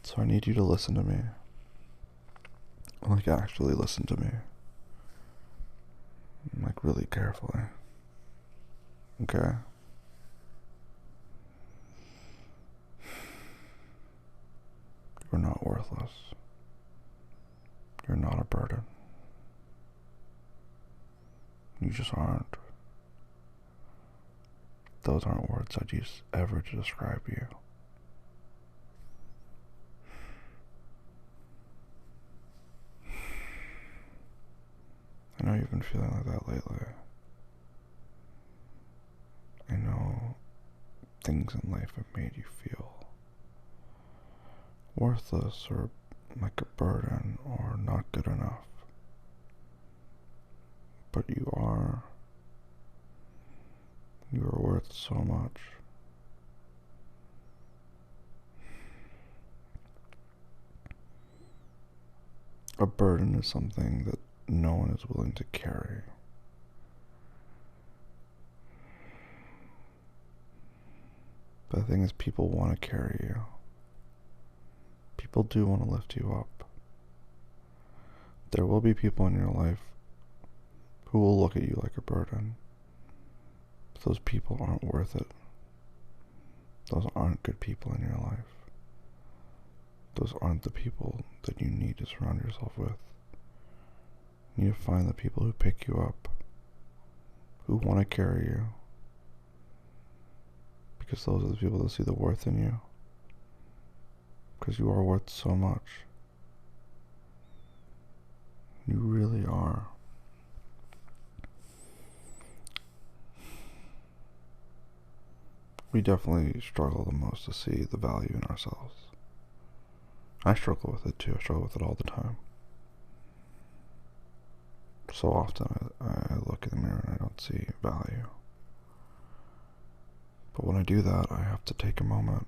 So I need you to listen to me. Like, actually listen to me. Like, really carefully. Okay? You're not worthless. You're not a burden. You just aren't. Those aren't words I'd use ever to describe you. I know you've been feeling like that lately. I know things in life have made you feel worthless or like a burden or not good enough. But you are. You are worth so much. A burden is something that no one is willing to carry. But the thing is, people want to carry you. People do want to lift you up. There will be people in your life who will look at you like a burden. But those people aren't worth it. Those aren't good people in your life. Those aren't the people that you need to surround yourself with. You need to find the people who pick you up, who want to carry you. Because those are the people that see the worth in you. Because you are worth so much. You really are. We definitely struggle the most to see the value in ourselves. I struggle with it too. I struggle with it all the time. So often I look in the mirror and I don't see value. But when I do that, I have to take a moment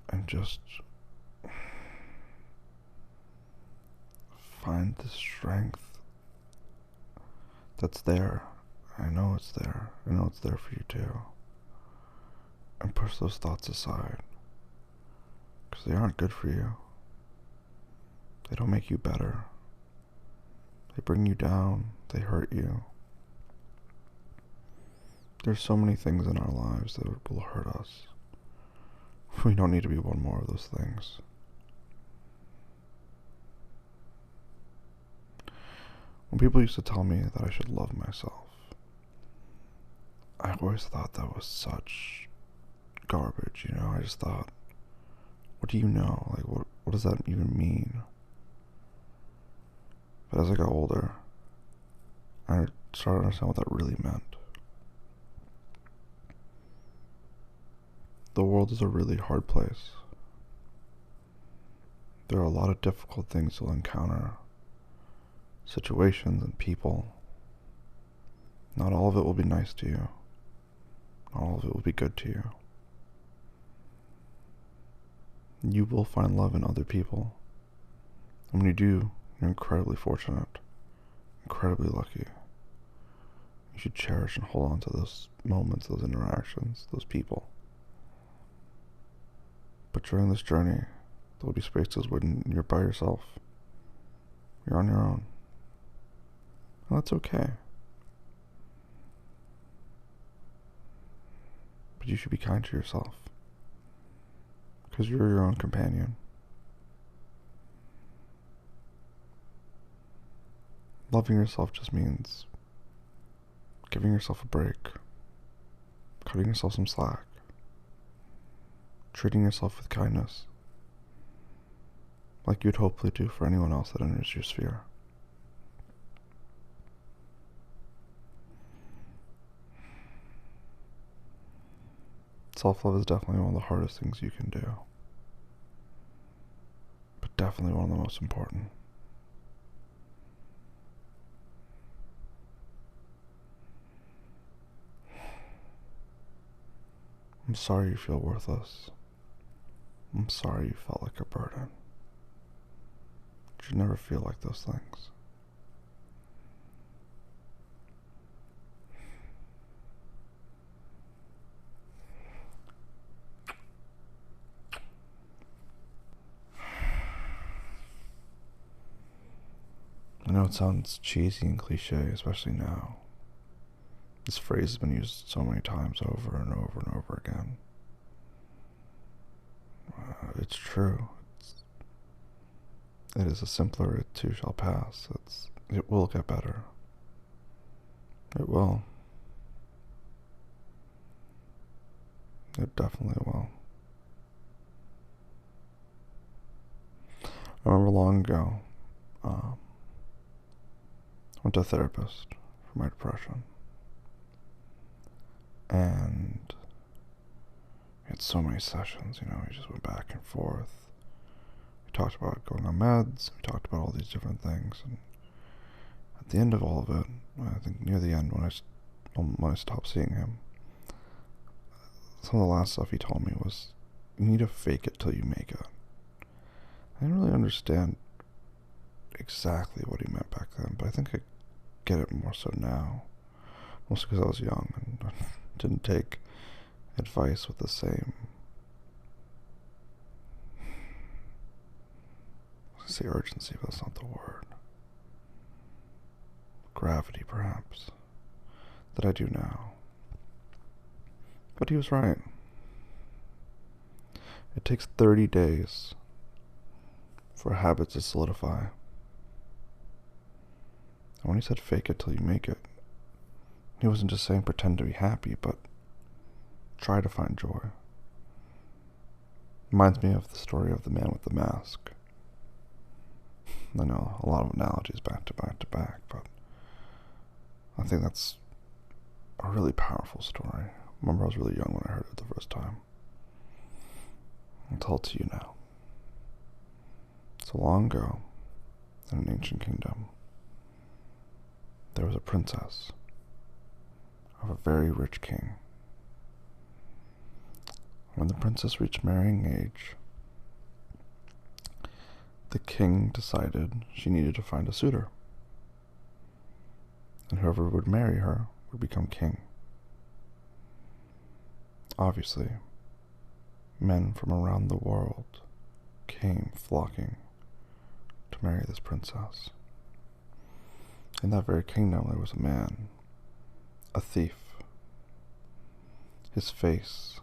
and just find the strength that's there. I know it's there. I know it's there for you too. And push those thoughts aside. Because they aren't good for you. They don't make you better. They bring you down. They hurt you. There's so many things in our lives that will hurt us. We don't need to be one more of those things. When people used to tell me that I should love myself, I always thought that was such garbage, you know? I just thought, what do you know? Like, what does that even mean? But as I got older, I started to understand what that really meant. The world is a really hard place. There are a lot of difficult things you'll encounter, situations and people. Not all of it will be nice to you. Not all of it will be good to you. You will find love in other people. And when you do, you're incredibly fortunate, incredibly lucky. You should cherish and hold on to those moments, those interactions, those people. But during this journey, there will be spaces when you're by yourself. You're on your own. And that's okay. But you should be kind to yourself. Because you're your own companion. Loving yourself just means giving yourself a break, cutting yourself some slack, treating yourself with kindness, like you'd hopefully do for anyone else that enters your sphere. Self-love is definitely one of the hardest things you can do, but definitely one of the most important. I'm sorry you feel worthless. I'm sorry you felt like a burden. You should never feel like those things. it sounds cheesy and cliche, especially now. This phrase has been used so many times over and over and over again. It's true. It is a simpler it too shall pass. It will get better. It will. It definitely will. I remember long ago, I went to a therapist for my depression. And we had so many sessions, we just went back and forth. We talked about going on meds, we talked about all these different things, and at the end of all of it, I think near the end when I stopped seeing him, some of the last stuff he told me was, you need to fake it till you make it. I didn't really understand exactly what he meant back then, but I think I get it more so now. Mostly because I was young and didn't take advice with the same, I say urgency, but that's not the word. Gravity, perhaps, that I do now. But he was right. It takes 30 days for a habit to solidify. And when he said fake it till you make it, he wasn't just saying pretend to be happy, but try to find joy. Reminds me of the story of the man with the mask. I know a lot of analogies back to back to back, but I think that's a really powerful story. I remember I was really young when I heard it the first time. I'll tell it to you now. So long ago, in an ancient kingdom, there was a princess of a very rich king. When the princess reached marrying age, the king decided she needed to find a suitor, and whoever would marry her would become king. Obviously, men from around the world came flocking to marry this princess. In that very kingdom there was a man, a thief. His face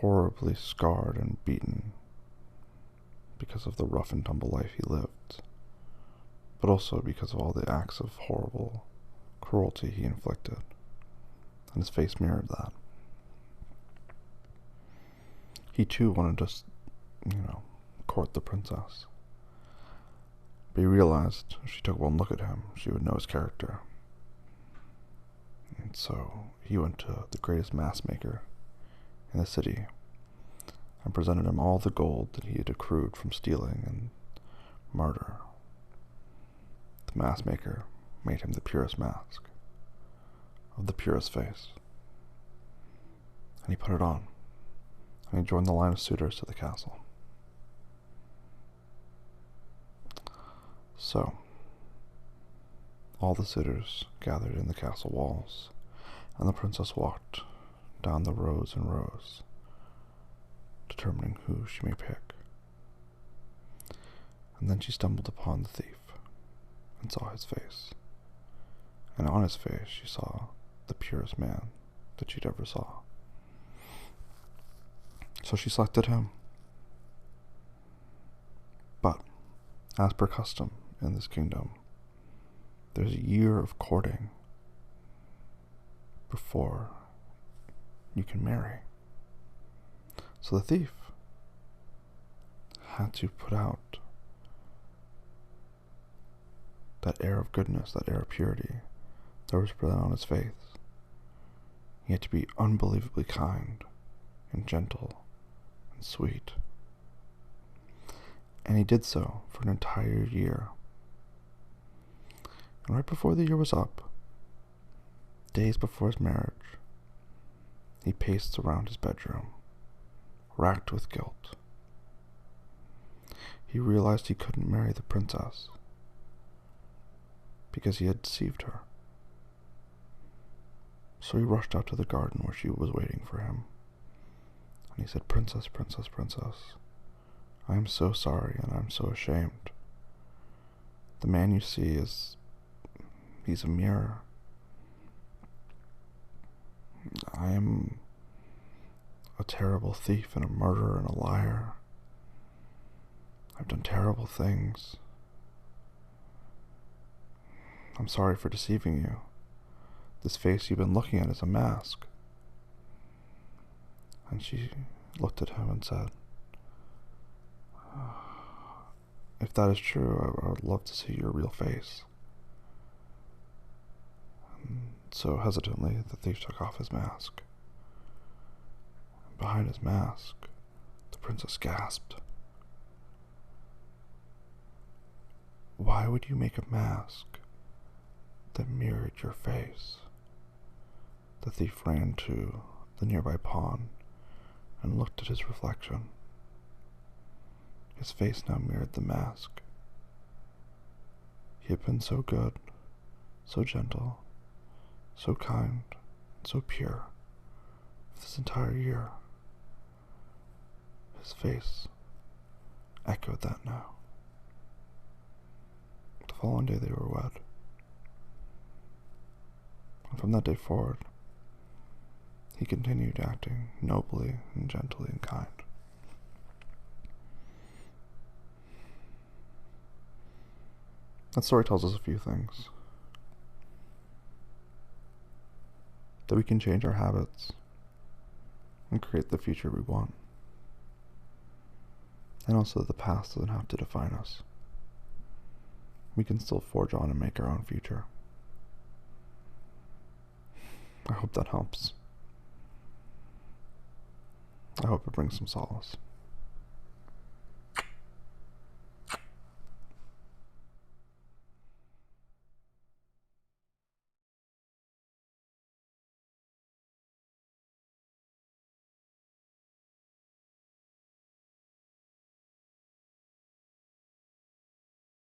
horribly scarred and beaten because of the rough and tumble life he lived, but also because of all the acts of horrible cruelty he inflicted, and his face mirrored that. He too wanted to, court the princess, but he realized if she took one look at him, she would know his character. And so he went to the greatest mask maker in the city and presented him all the gold that he had accrued from stealing and murder. The mask maker made him the purest mask of the purest face, and he put it on, and he joined the line of suitors to the castle. So, all the suitors gathered in the castle walls, and the princess walked down the rows and rows, determining who she may pick. And then she stumbled upon the thief and saw his face, and on his face she saw the purest man that she'd ever saw. So she selected him. But, as per custom in this kingdom, there's a year of courting before you can marry. So the thief had to put out that air of goodness, that air of purity that was present on his face. He had to be unbelievably kind and gentle and sweet. And he did so for an entire year. And right before the year was up, days before his marriage, he paced around his bedroom, racked with guilt. He realized he couldn't marry the princess because he had deceived her. So he rushed out to the garden where she was waiting for him. And he said, "Princess, princess, princess, I am so sorry and I am so ashamed The man you see he's a mirror. I am a terrible thief and a murderer and a liar. I've done terrible things. I'm sorry for deceiving you. This face you've been looking at is a mask. And she looked at him and said, if that is true, I would love to see your real face. And so hesitantly, the thief took off his mask. And behind his mask, the princess gasped. Why would you make a mask that mirrored your face? The thief ran to the nearby pond and looked at his reflection. His face now mirrored the mask. He had been so good, so gentle, so kind, and so pure for this entire year. His face echoed that now. The following day they were wed. And from that day forward, he continued acting nobly and gently and kind. That story tells us a few things. That we can change our habits and create the future we want. And also that the past doesn't have to define us. We can still forge on and make our own future. I hope that helps. I hope it brings some solace.